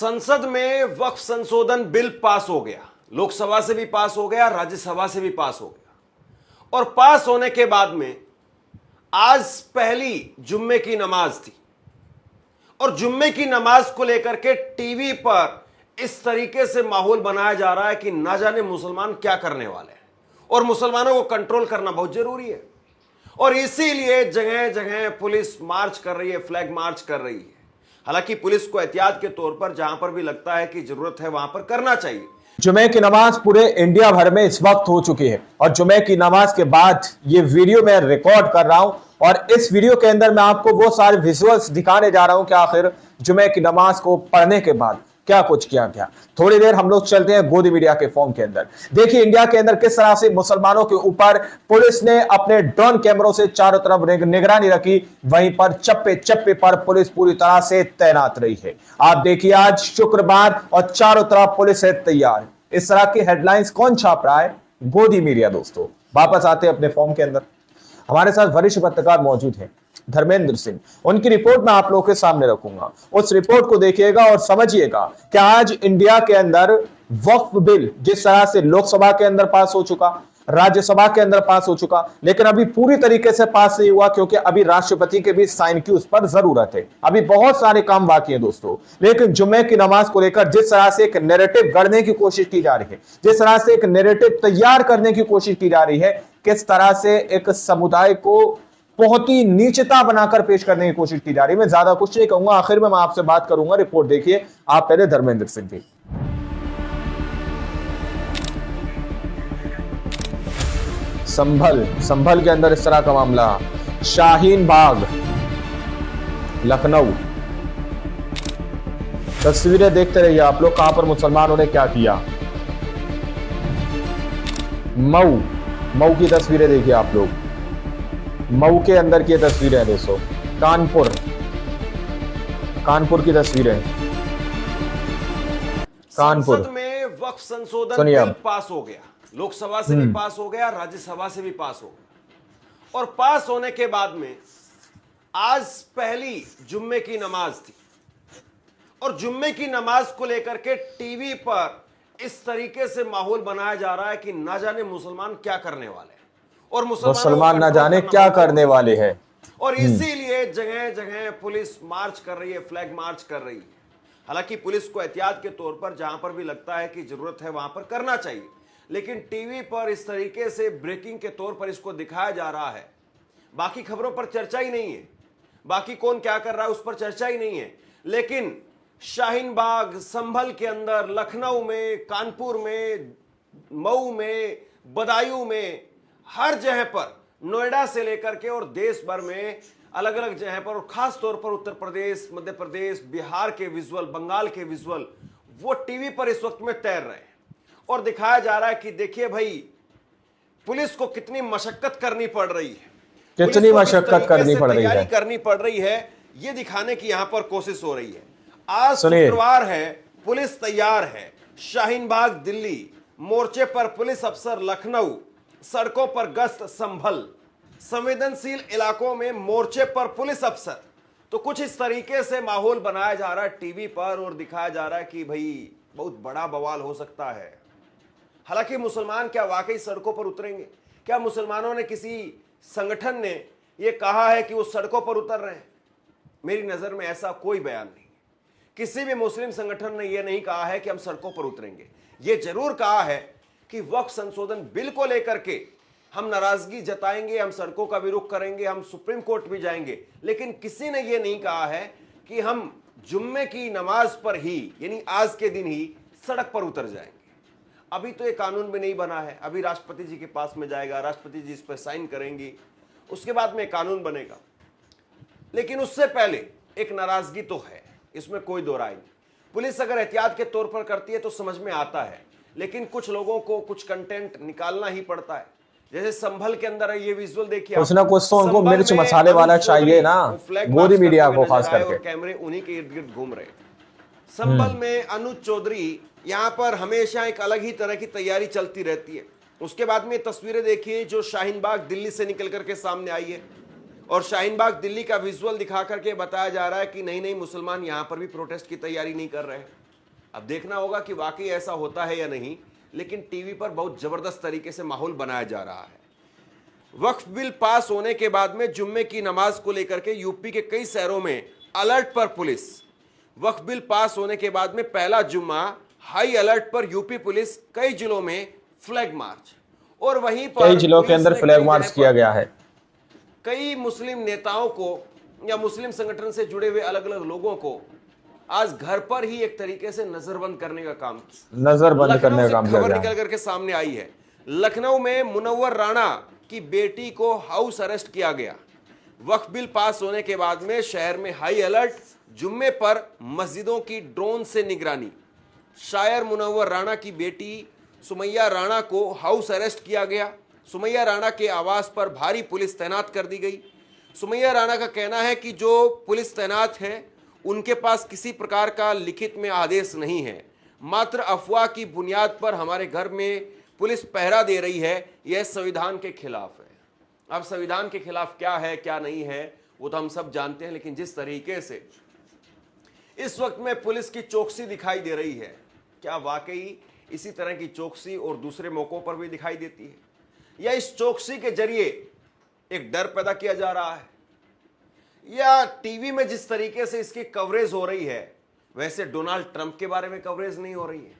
संसद में वक्फ संशोधन बिल पास हो गया। लोकसभा से भी पास हो गया, राज्यसभा से भी पास हो गया। और पास होने के बाद में आज पहली जुम्मे की नमाज थी और जुम्मे की नमाज को लेकर के टीवी पर इस तरीके से माहौल बनाया जा रहा है कि ना जाने मुसलमान क्या करने वाले हैं और मुसलमानों को कंट्रोल करना बहुत जरूरी है। और इसीलिए जगह जगह पुलिस मार्च कर रही है, फ्लैग मार्च कर रही है। हालांकि पुलिस को एहतियात के तौर पर जहां पर भी लगता है कि जरूरत है वहां पर करना चाहिए। जुमे की नमाज पूरे इंडिया भर में इस वक्त हो चुकी है और जुमे की नमाज के बाद ये वीडियो मैं रिकॉर्ड कर रहा हूं और इस वीडियो के अंदर मैं आपको वो सारे विजुअल्स दिखाने जा रहा हूं कि आखिर जुमे की नमाज को पढ़ने के बाद क्या कुछ किया गया। थोड़ी देर हम लोग चलते हैं गोदी मीडिया के फॉर्म के अंदर। देखिए इंडिया के अंदर किस तरह से मुसलमानों के ऊपर पुलिस ने अपने ड्रोन कैमरों से चारों तरफ निगरानी रखी, वहीं पर चप्पे चप्पे पर पुलिस पूरी तरह से तैनात रही है। आप देखिए आज शुक्रवार और चारों तरफ पुलिस है तैयार। इस तरह की हेडलाइंस कौन छाप रहा है? गोदी मीडिया। दोस्तों वापस आते हैं अपने फॉर्म के अंदर। हमारे साथ वरिष्ठ पत्रकार मौजूद हैं धर्मेंद्र सिंह। उनकी रिपोर्ट मैं आप लोगों के सामने रखूंगा। उस रिपोर्ट को देखिएगा और समझिएगा कि आज इंडिया के अंदर वक्फ बिल जिस तरह से लोकसभा के अंदर पास हो चुका, राज्यसभा के अंदर पास हो चुका, लेकिन अभी पूरी तरीके से पास नहीं हुआ क्योंकि अभी राष्ट्रपति के भी साइन की उस पर जरूरत है। अभी बहुत सारे काम बाकी हैं दोस्तों। लेकिन जुम्मे की नमाज को लेकर जिस तरह से एक नैरेटिव गढ़ने की कोशिश की जा रही है, जिस तरह से एक नैरेटिव तैयार करने की कोशिश की जा रही है, किस तरह से एक समुदाय को बहुत ही नीचता बनाकर पेश करने की कोशिश की जा रही है। मैं ज्यादा कुछ नहीं कहूंगा, आखिर में मैं आपसे बात करूंगा। रिपोर्ट देखिए आप पहले धर्मेंद्र सिंह जी। संभल के अंदर इस तरह का मामला। शाहीन बाग लखनऊ। तस्वीरें देखते रहिए आप लोग, कहां पर मुसलमानों ने क्या किया। मऊ की तस्वीरें देखिए आप लोग। मऊ के अंदर की तस्वीरें हैं दोस्तों। कानपुर की तस्वीरें। कानपुर संसद में वक्फ संशोधन बिल पास हो गया। लोकसभा से भी पास हो गया, राज्यसभा से भी पास हो गया। और पास होने के बाद में आज पहली जुम्मे की नमाज थी और जुम्मे की नमाज को लेकर के टीवी पर इस तरीके से माहौल बनाया जा रहा है कि ना जाने मुसलमान क्या करने वाले हैं और मुसलमान ना जाने क्या करने वाले हैं। और इसीलिए जगह जगह पुलिस मार्च कर रही है, फ्लैग मार्च कर रही है। हालांकि पुलिस को एहतियात के तौर पर जहां पर भी लगता है कि जरूरत है वहां पर करना चाहिए, लेकिन टीवी पर इस तरीके से ब्रेकिंग के तौर पर इसको दिखाया जा रहा है। बाकी खबरों पर चर्चा ही नहीं है, बाकी कौन क्या कर रहा है उस पर चर्चा ही नहीं है। लेकिन शाहीन बाग, संभल के अंदर, लखनऊ में, कानपुर में, मऊ में, बदायूं में, हर जगह पर, नोएडा से लेकर के और देश भर में अलग अलग जगह पर, और खास तौर पर उत्तर प्रदेश, मध्य प्रदेश, बिहार के विजुअल, बंगाल के विजुअल वो टीवी पर इस वक्त में तैर रहे हैं और दिखाया जा रहा है कि देखिए भाई पुलिस को कितनी मशक्कत करनी पड़ रही है, कितनी मशक्कत करनी पड़ रही है, करनी पड़ रही है, ये दिखाने की यहां पर कोशिश हो रही है। आज शुक्रवार है, पुलिस तैयार है। शाहीन बाग दिल्ली, मोर्चे पर पुलिस अफसर लखनऊ, सड़कों पर गश्त संभल, संवेदनशील इलाकों में मोर्चे पर पुलिस अफसर। तो कुछ इस तरीके से माहौल बनाया जा रहा है टीवी पर और दिखाया जा रहा है कि भाई बहुत बड़ा बवाल हो सकता है। हालांकि मुसलमान क्या वाकई सड़कों पर उतरेंगे? क्या मुसलमानों ने, किसी संगठन ने यह कहा है कि वो सड़कों पर उतर रहे हैं? मेरी नजर में ऐसा कोई बयान नहीं। किसी भी मुस्लिम संगठन ने यह नहीं कहा है कि हम सड़कों पर उतरेंगे। यह जरूर कहा है कि वक्फ संशोधन बिल को लेकर के हम नाराजगी जताएंगे, हम सड़कों का विरोध करेंगे, हम सुप्रीम कोर्ट भी जाएंगे। लेकिन किसी ने यह नहीं कहा है कि हम जुम्मे की नमाज पर ही, यानी आज के दिन ही सड़क पर उतर जाएंगे। अभी तो ये कानून भी नहीं बना है, अभी राष्ट्रपति जी के पास में जाएगा, राष्ट्रपति जी इस पर साइन करेंगी, उसके बाद में कानून बनेगा। लेकिन उससे पहले एक नाराजगी तो है, इसमें कोई दो राय नहीं। पुलिस अगर एहतियात के तौर पर करती है तो समझ में आता है, लेकिन कुछ लोगों को कुछ कंटेंट निकालना ही पड़ता है। जैसे संभल के अंदर है, ये विजुअल देखिए, कुछ ना कुछ तो उनको मिर्च मसाले वाला चाहिए ना, गोदी मीडिया को खास करके। कैमरे उन्हीं के इर्द गिर्द घूम रहे। संभल में अनुज चौधरी, यहां पर हमेशा एक अलग ही तरह की तैयारी चलती रहती है। उसके बाद में तस्वीरें देखिए जो शाहीन बाग दिल्ली से निकल करके सामने आई है और शाहीन बाग दिल्ली का विजुअल दिखा करके बताया जा रहा है कि नहीं नहीं, मुसलमान यहां पर भी प्रोटेस्ट की तैयारी नहीं कर रहे हैं। अब देखना होगा कि वाकई ऐसा होता है या नहीं, लेकिन टीवी पर बहुत जबरदस्त तरीके से माहौल बनाया जा रहा है। वक्फ बिल पास होने के बाद में जुम्मे की नमाज को लेकर के यूपी के कई शहरों में अलर्ट पर पुलिस। वक्फ बिल पास होने के बाद में पहला जुम्मा हाई अलर्ट पर यूपी पुलिस, कई जिलों में फ्लैग मार्च, और वहीं पर कई जिलों के अंदर फ्लैग मार्च किया गया है। कई मुस्लिम नेताओं को या मुस्लिम संगठन से जुड़े हुए अलग अलग लोगों को आज घर पर ही एक तरीके से नजरबंद करने का काम किया। नजरबंद करने का काम किया खबर गया। निकल करके सामने आई है, लखनऊ में मुनव्वर राणा की बेटी को हाउस अरेस्ट किया गया। वक्फ बिल पास होने के बाद में शहर में हाई अलर्ट, जुम्मे पर मस्जिदों की ड्रोन से निगरानी। शायर मुनव्वर राणा की बेटी सुमैया राणा को हाउस अरेस्ट किया गया। सुमैया राणा के आवास पर भारी पुलिस तैनात कर दी गई। सुमैया राणा का कहना है कि जो पुलिस तैनात है उनके पास किसी प्रकार का लिखित में आदेश नहीं है, मात्र अफवाह की बुनियाद पर हमारे घर में पुलिस पहरा दे रही है, यह संविधान के खिलाफ है। अब संविधान के खिलाफ क्या है क्या नहीं है वो तो हम सब जानते हैं, लेकिन जिस तरीके से इस वक्त में पुलिस की चौकसी दिखाई दे रही है, क्या वाकई इसी तरह की चौकसी और दूसरे मौकों पर भी दिखाई देती है, या इस चौकसी के जरिए एक डर पैदा किया जा रहा है, या टीवी में जिस तरीके से इसकी कवरेज हो रही है वैसे डोनाल्ड ट्रंप के बारे में कवरेज नहीं हो रही है।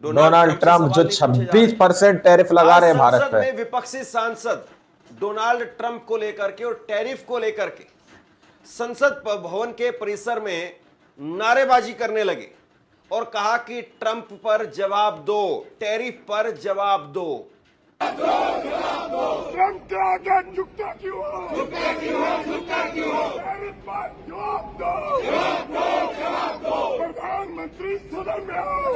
डोनाल्ड ट्रंप जो 26% टैरिफ लगा रहे हैं भारत पे। में विपक्षी सांसद डोनाल्ड ट्रंप को लेकर के और टैरिफ को लेकर के संसद भवन के परिसर में नारेबाजी करने लगे और कहा कि ट्रंप पर जवाब दो, टैरिफ पर जवाब दो। ट्रंप के आगे झुकता क्यों हो? टैरिफ पर जवाब दो। प्रधानमंत्री सदन में आओ।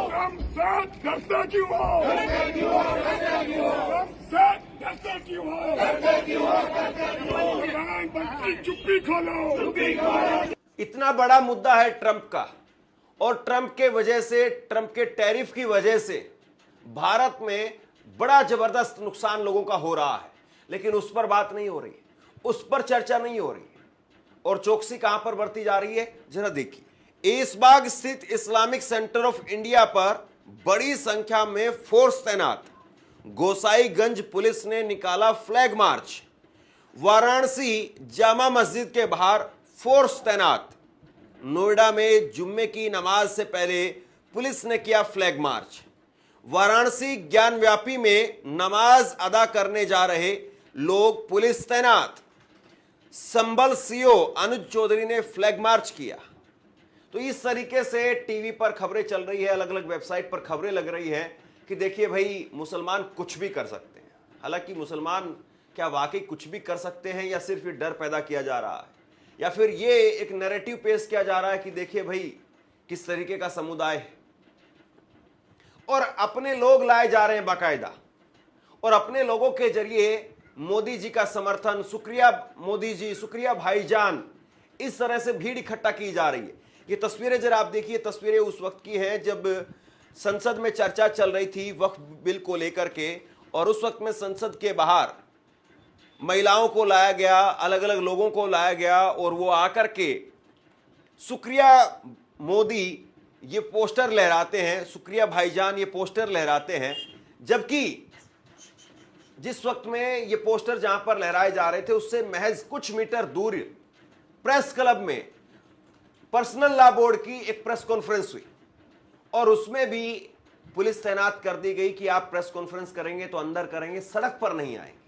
ट्रंप से डरते क्यों हो? ट्रंप से डरते क्यों हो? प्रधानमंत्री चुप्पी खोलो। इतना बड़ा मुद्दा है ट्रंप का, और ट्रंप के वजह से, ट्रंप के टैरिफ की वजह से भारत में बड़ा जबरदस्त नुकसान लोगों का हो रहा है, लेकिन उस पर बात नहीं हो रही, उस पर चर्चा नहीं हो रही, और चौकसी कहां पर बरती जा रही है जरा देखिए। ऐशबाग स्थित इस्लामिक सेंटर ऑफ इंडिया पर बड़ी संख्या में फोर्स तैनात। गोसाईगंज पुलिस ने निकाला फ्लैग मार्च। वाराणसी जामा मस्जिद के बाहर फोर्स तैनात। नोएडा में जुम्मे की नमाज से पहले पुलिस ने किया फ्लैग मार्च। वाराणसी ज्ञानव्यापी में नमाज अदा करने जा रहे लोग पुलिस तैनात। संभल सीओ अनुज चौधरी ने फ्लैग मार्च किया। तो इस तरीके से टीवी पर खबरें चल रही है, अलग अलग वेबसाइट पर खबरें लग रही है कि देखिए भाई मुसलमान कुछ भी कर सकते हैं। हालांकि मुसलमान क्या वाकई कुछ भी कर सकते हैं, या सिर्फ ये डर पैदा किया जा रहा है, या फिर ये एक नैरेटिव पेश किया जा रहा है कि देखिए भाई किस तरीके का समुदाय है, और अपने लोग लाए जा रहे हैं बाकायदा, और अपने लोगों के जरिए मोदी जी का समर्थन, शुक्रिया मोदी जी, शुक्रिया भाईजान, इस तरह से भीड़ इकट्ठा की जा रही है। ये तस्वीरें जरा आप देखिए, तस्वीरें उस वक्त की हैं जब संसद में चर्चा चल रही थी वक्फ बिल को लेकर के, और उस वक्त में संसद के बाहर महिलाओं को लाया गया, अलग अलग लोगों को लाया गया, और वो आकर के शुक्रिया मोदी ये पोस्टर लहराते हैं, शुक्रिया भाईजान ये पोस्टर लहराते हैं। जबकि जिस वक्त में ये पोस्टर जहां पर लहराए जा रहे थे उससे महज कुछ मीटर दूर प्रेस क्लब में पर्सनल लॉ बोर्ड की एक प्रेस कॉन्फ्रेंस हुई, और उसमें भी पुलिस तैनात कर दी गई कि आप प्रेस कॉन्फ्रेंस करेंगे तो अंदर करेंगे, सड़क पर नहीं आएंगे।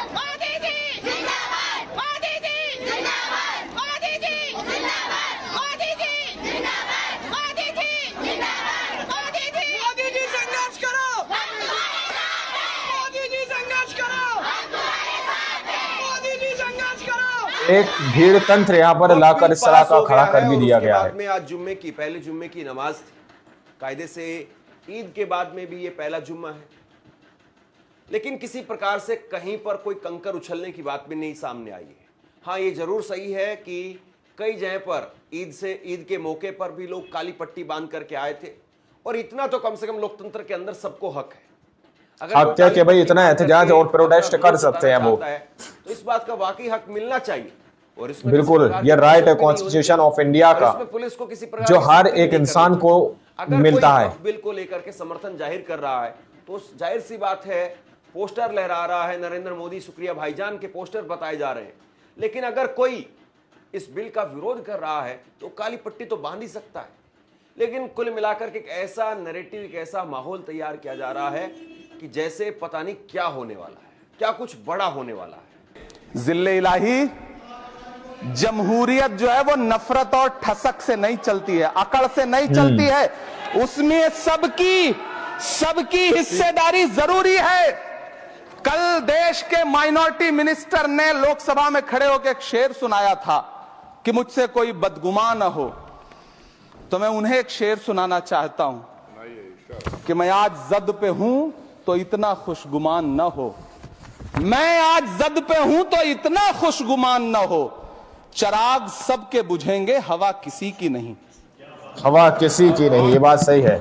मोदी जी जिंदाबाद, मोदी जी जिंदाबाद, मोदी जी जिंदाबाद, मोदी जी जिंदाबाद, मोदी जी जिंदाबाद, मोदी जी संघर्ष करो, मोदी जी संघर्ष करो, मोदी जी संघर्ष करो। एक भीड़ तंत्र यहाँ पर लाकर इस तरह का खड़ा कर भी दिया गया है। में आज जुम्मे की, पहले जुम्मे की नमाज थी, कायदे से ईद के बाद में भी ये पहला जुम्मा है, लेकिन किसी प्रकार से कहीं पर कोई कंकर उछलने की बात भी नहीं सामने आई है। हाँ, ये जरूर सही है कि कई जगह पर ईद के मौके पर भी लोग काली पट्टी बांध करके आए थे, और इतना तो कम से कम लोकतंत्र के अंदर सबको हक है। हक क्या कि भाई इतना एहतजाज और प्रोटेस्ट कर सकते हैं वो, तो इस बात का वाकई हक मिलना चाहिए, और इसमें बिल्कुल ये राइट है कॉन्स्टिट्यूशन ऑफ इंडिया का, पुलिस को किसी प्रकार जो की हर सख्ती एक नहीं इंसान करनी को चाहिए। मिलता अगर है। कोई बिल को लेकर के समर्थन जाहिर कर रहा है तो जाहिर सी बात है, पोस्टर लहरा रहा है, नरेंद्र मोदी शुक्रिया भाईजान के पोस्टर बताए जा रहे हैं, लेकिन अगर कोई इस बिल का विरोध कर रहा है तो काली पट्टी तो बांध ही सकता है। लेकिन कुल मिलाकर के एक ऐसा नैरेटिव, एक ऐसा माहौल तैयार किया जा रहा है कि जैसे पता नहीं क्या होने वाला है, क्या कुछ बड़ा होने वाला है। जिल्ले इलाही, जमहूरियत जो है वो नफरत और ठसक से नहीं चलती है, अकड़ से नहीं चलती है, उसमें सबकी हिस्सेदारी जरूरी है। कल देश के माइनॉरिटी मिनिस्टर ने लोकसभा में खड़े होकर एक शेर सुनाया था कि मुझसे कोई बदगुमान न हो, तो मैं उन्हें एक शेर सुनाना चाहता हूं कि मैं आज जद पे हूं तो इतना खुशगुमान न हो, मैं आज जद पे हूं तो इतना खुशगुमान न हो, चराग सबके बुझेंगे हवा किसी की नहीं। हवा किसी की नहीं, ये बात सही है।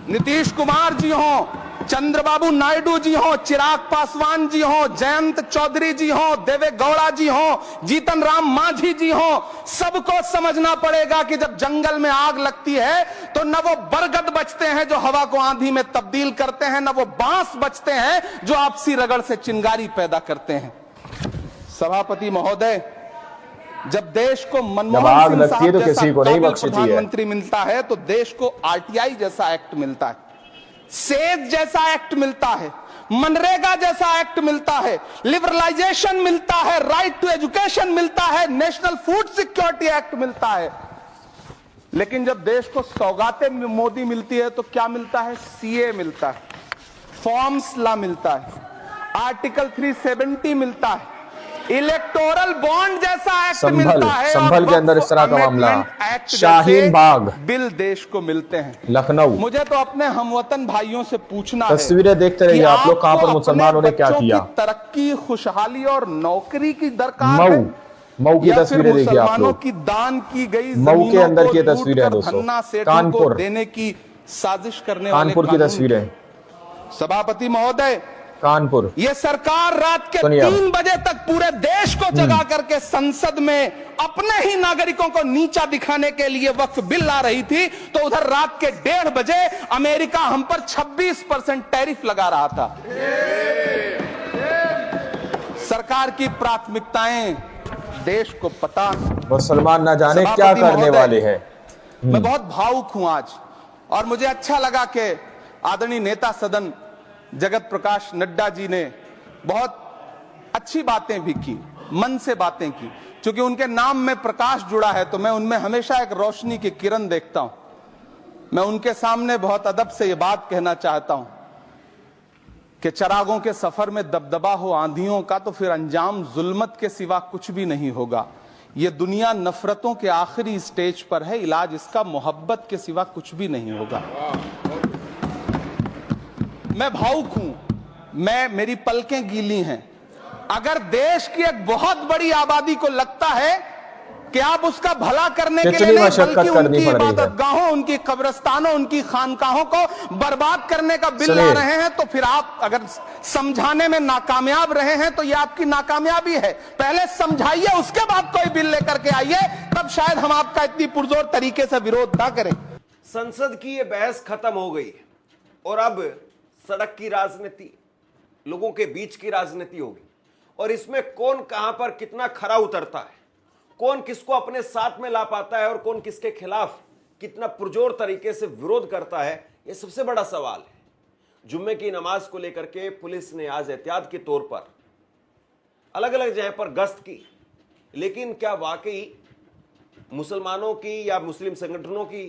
नीतीश कुमार जी हो, चंद्रबाबू नायडू जी हो, चिराग पासवान जी हो, जयंत चौधरी जी हो, देवे गौड़ा जी हो, जीतन राम मांझी जी हो, सबको समझना पड़ेगा कि जब जंगल में आग लगती है तो न वो बरगद बचते हैं जो हवा को आंधी में तब्दील करते हैं, न वो बांस बचते हैं जो आपसी रगड़ से चिंगारी पैदा करते हैं। सभापति महोदय, जब देश को मनमोहन सिंह साहब जैसा प्रधानमंत्री मिलता है तो देश को आरटीआई जैसा एक्ट मिलता है, सेज जैसा एक्ट मिलता है, मनरेगा जैसा एक्ट मिलता है, लिबरलाइजेशन मिलता है, राइट टू एजुकेशन मिलता है, नेशनल फूड सिक्योरिटी एक्ट मिलता है। लेकिन जब देश को सौगातें मोदी मिलती है तो क्या मिलता है? सीए मिलता है, फॉर्म्स लॉ मिलता है, आर्टिकल 370 मिलता है, इलेक्टोरल बॉन्ड जैसा एक्ट मिलता है, संभल के अंदर इस तरह का मामला, शाहीन बाग बिल देश को मिलते हैं। लखनऊ, मुझे तो अपने हमवतन भाइयों से पूछना है, तस्वीरें देखते रहिए आप लोग, कहां पर मुसलमानों ने क्या किया। तरक्की, खुशहाली और नौकरी की दरकार है, मऊ की तस्वीरें देखिए आप मुसलमानों लोग, की दान की गई मऊ के अंदर की तस्वीरें हैं दोस्तों, कानपुर देने की साजिश करने कानपुर की तस्वीरें। सभापति महोदय, कानपुर, ये सरकार रात के 3 बजे तक पूरे देश को जगा करके संसद में अपने ही नागरिकों को नीचा दिखाने के लिए वक्फ बिल ला रही थी, तो उधर रात के 1:30 बजे अमेरिका हम पर 26% टैरिफ लगा रहा था। सरकार की प्राथमिकताएं देश को पता, मुसलमान ना जाने क्या करने वाले हैं। मैं बहुत भावुक हूं आज, और मुझे अच्छा लगा कि आदरणीय नेता सदन जगत प्रकाश नड्डा जी ने बहुत अच्छी बातें भी की, मन से बातें की, क्योंकि उनके नाम में प्रकाश जुड़ा है तो मैं उनमें हमेशा एक रोशनी की किरण देखता हूं। मैं उनके सामने बहुत अदब से यह बात कहना चाहता हूं कि चरागों के सफर में दबदबा हो आंधियों का तो फिर अंजाम जुल्मत के सिवा कुछ भी नहीं होगा। यह दुनिया नफरतों के आखिरी स्टेज पर है, इलाज इसका मोहब्बत के सिवा कुछ भी नहीं होगा। मैं भावुक हूं, मेरी पलकें गीली हैं। अगर देश की एक बहुत बड़ी आबादी को लगता है कि आप उसका भला करने के लिए नहीं बल्कि उनकी इबादतगाहों, उनकी कब्रिस्तानों, उनकी खानकाहों को बर्बाद करने का बिल ला रहे हैं, तो फिर आप अगर समझाने में नाकामयाब रहे हैं तो यह आपकी नाकामयाबी है। पहले समझाइए, उसके बाद कोई बिल लेकर के आइए, तब शायद हम आपका इतनी पुरजोर तरीके से विरोध ना करें। संसद की यह बहस खत्म हो गई और अब सड़क की राजनीति, लोगों के बीच की राजनीति होगी, और इसमें कौन कहां पर कितना खरा उतरता है, कौन किसको अपने साथ में ला पाता है और कौन किसके खिलाफ कितना पुरजोर तरीके से विरोध करता है, यह सबसे बड़ा सवाल है। जुम्मे की नमाज को लेकर के पुलिस ने आज एहतियात के तौर पर अलग अलग जगह पर गश्त की, लेकिन क्या वाकई मुसलमानों की या मुस्लिम संगठनों की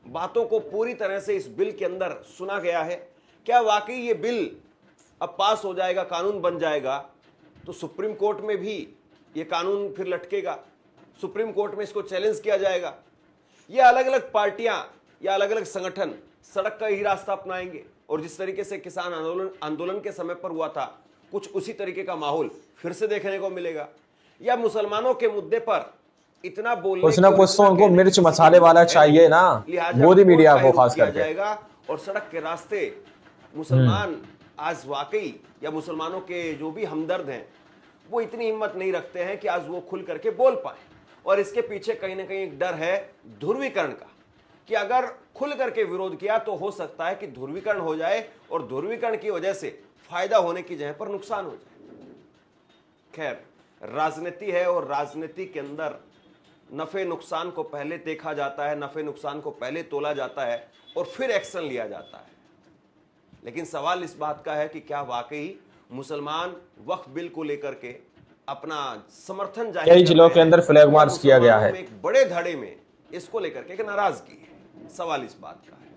बातों को पूरी तरह से इस बिल के अंदर सुना गया है? क्या वाकई ये बिल अब पास हो जाएगा, कानून बन जाएगा, तो सुप्रीम कोर्ट में भी ये कानून फिर लटकेगा, सुप्रीम कोर्ट में इसको चैलेंज किया जाएगा? ये अलग अलग पार्टियां या अलग अलग संगठन सड़क का ही रास्ता अपनाएंगे और जिस तरीके से किसान आंदोलन के समय पर हुआ था, कुछ उसी तरीके का माहौल फिर से देखने को मिलेगा? या मुसलमानों के मुद्दे पर इतना बोलने कुछ ना कुछ तो उनको मिर्च मसाले वाला चाहिए ना, मोदी मीडिया को खास करके जाएगा और सड़क के रास्ते मुसलमान आज वाकई या मुसलमानों के जो भी हमदर्द हैं वो इतनी हिम्मत नहीं रखते हैं कि आज वो खुल करके बोल पाए। और इसके पीछे कहीं ना कहीं एक डर है ध्रुवीकरण का, कि अगर खुल करके विरोध किया तो हो सकता है कि ध्रुवीकरण हो जाए और ध्रुवीकरण की वजह से फायदा होने की जगह पर नुकसान हो जाए। खैर, राजनीति है और राजनीति के अंदर नफे नुकसान को पहले देखा जाता है, नफे नुकसान को पहले तोला जाता है और फिर एक्शन लिया जाता है। लेकिन सवाल इस बात का है कि क्या वाकई मुसलमान वक्फ बिल को लेकर के अपना समर्थन जाहिर कई जिलों के अंदर फ्लैग मार्च किया गया है, एक बड़े धड़े में इसको लेकर के नाराजगी है। सवाल इस बात का है,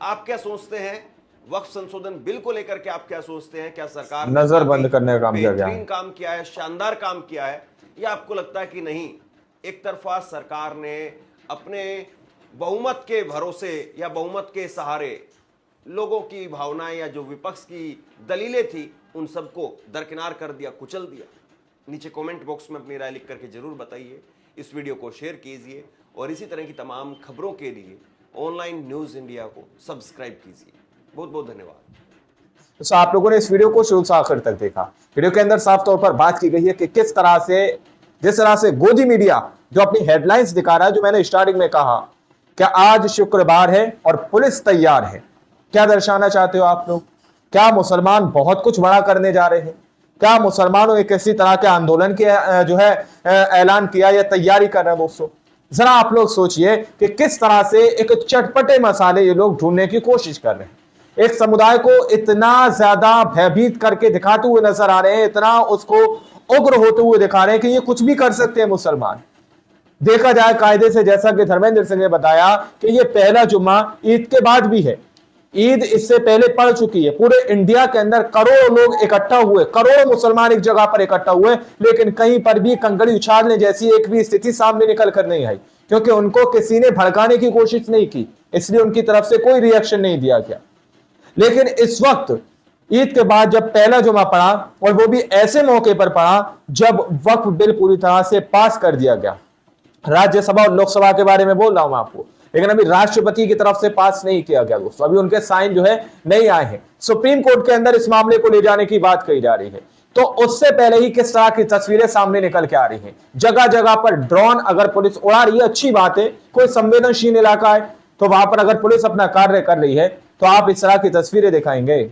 आप क्या सोचते हैं वक्फ संशोधन बिल को लेकर के? आप क्या सोचते हैं, क्या सरकार नजर बंद करने का काम किया गया है, काम किया है, शानदार काम किया है, या आपको लगता है कि नहीं, एक तरफा सरकार ने अपने बहुमत के भरोसे या बहुमत के सहारे लोगों की भावनाएं या जो विपक्ष की दलीलें थी उन सबको दरकिनार कर दिया, कुचल दिया? नीचे कमेंट बॉक्स में अपनी राय लिख करके जरूर बताइए। इस वीडियो को शेयर कीजिए और इसी तरह की तमाम खबरों के लिए ऑनलाइन न्यूज इंडिया को सब्सक्राइब कीजिए। बहुत बहुत धन्यवाद। तो आप लोगों ने इस वीडियो को शुरू से आखिर तक देखा। वीडियो के अंदर साफ तौर पर बात की गई है कि किस तरह से, जिस तरह से गोदी मीडिया जो अपनी हेडलाइंस दिखा रहा है, जो मैंने स्टार्टिंग में कहा कि आज शुक्रवार है और पुलिस तैयार है, क्या दर्शाना चाहते हो आप लोग? क्या मुसलमान बहुत कुछ बड़ा करने जा रहे हैं? क्या मुसलमानों ने किसी तरह के आंदोलन के जो है ऐलान किया या तैयारी कर रहे हैं? दोस्तों जरा आप लोग सोचिए कि किस तरह से एक चटपटे मसाले ये लोग ढूंढने की कोशिश कर रहे हैं। एक समुदाय को इतना ज्यादा भयभीत करके दिखाते हुए नजर आ रहे हैं, इतना उसको उग्र होते हुए दिखा रहे हैं कि ये कुछ भी कर सकते हैं मुसलमान। देखा जाए कायदे से, जैसा कि धर्मेंद्र सिंह ने बताया कि ये पहला जुम्मा ईद के बाद भी है। ईद इससे पहले पड़ चुकी है। पूरे इंडिया के अंदर करोड़ों लोग इकट्ठा हुए, करोड़ों मुसलमान एक जगह पर इकट्ठा हुए, लेकिन कहीं पर भी कंकड़ी उछालने जैसी एक भी स्थिति सामने निकल कर नहीं आई, क्योंकि उनको किसी ने भड़काने की कोशिश नहीं की, इसलिए उनकी तरफ से कोई रिएक्शन नहीं दिया गया। लेकिन इस वक्त ईद के बाद जब पहला जुमा पड़ा, और वो भी ऐसे मौके पर पड़ा जब वक्फ बिल पूरी तरह से पास कर दिया गया। राज्यसभा और लोकसभा के बारे में बोल रहा हूं आपको, लेकिन अभी राष्ट्रपति की तरफ से पास नहीं किया गया दोस्तों, अभी उनके साइन जो है नहीं आए हैं। सुप्रीम कोर्ट के अंदर इस मामले को ले जाने की बात कही जा रही है। तो उससे पहले ही किस तरह की तस्वीरें सामने निकल के आ रही हैं। जगह जगह पर ड्रोन अगर पुलिस उड़ा रही है, अच्छी बात है, कोई संवेदनशील इलाका है तो वहां पर अगर पुलिस अपना कार्य कर रही है तो आप इस तरह की तस्वीरें दिखाएंगे?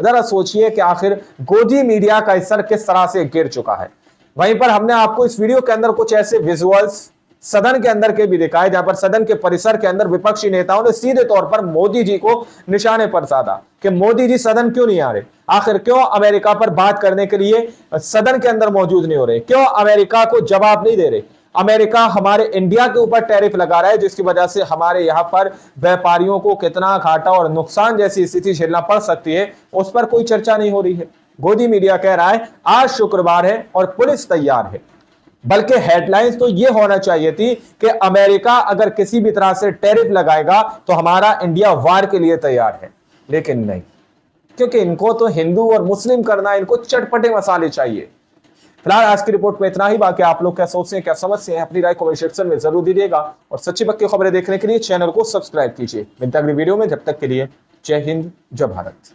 जरा सोचिए कि आखिर गोदी मीडिया का स्तर किस तरह से गिर चुका है। वहीं पर हमने आपको इस वीडियो के अंदर कुछ ऐसे विजुअल्स सदन के अंदर के भी दिखाए, जहां पर सदन के परिसर के अंदर विपक्षी नेताओं ने सीधे तौर पर मोदी जी को निशाने पर साधा कि मोदी जी सदन क्यों नहीं आ रहे, आखिर क्यों अमेरिका पर बात करने के लिए सदन के अंदर मौजूद नहीं हो रहे, क्यों अमेरिका को जवाब नहीं दे रहे। अमेरिका हमारे इंडिया के ऊपर टैरिफ लगा रहा है, जिसकी वजह से हमारे यहाँ पर व्यापारियों को कितना घाटा और नुकसान जैसी स्थिति झेलना पड़ सकती है, उस पर कोई चर्चा नहीं हो रही है। गोदी मीडिया कह रहा है आज शुक्रवार है और पुलिस तैयार है, बल्कि हेडलाइंस तो यह होना चाहिए थी कि अमेरिका अगर किसी भी तरह से टैरिफ लगाएगा तो हमारा इंडिया वार के लिए तैयार है। लेकिन नहीं, क्योंकि इनको तो हिंदू और मुस्लिम करना, इनको चटपटे मसाले चाहिए। फिलहाल आज की रिपोर्ट में इतना ही। बाकी आप लोग क्या सोचते हैं, क्या समझते हैं, अपनी राय कमेंट सेक्शन में जरूर दीजिएगा और सच्ची पक्की खबरें देखने के लिए चैनल को सब्सक्राइब कीजिए। मिलते हैं अगली वीडियो में, जब तक के लिए जय हिंद, जय भारत।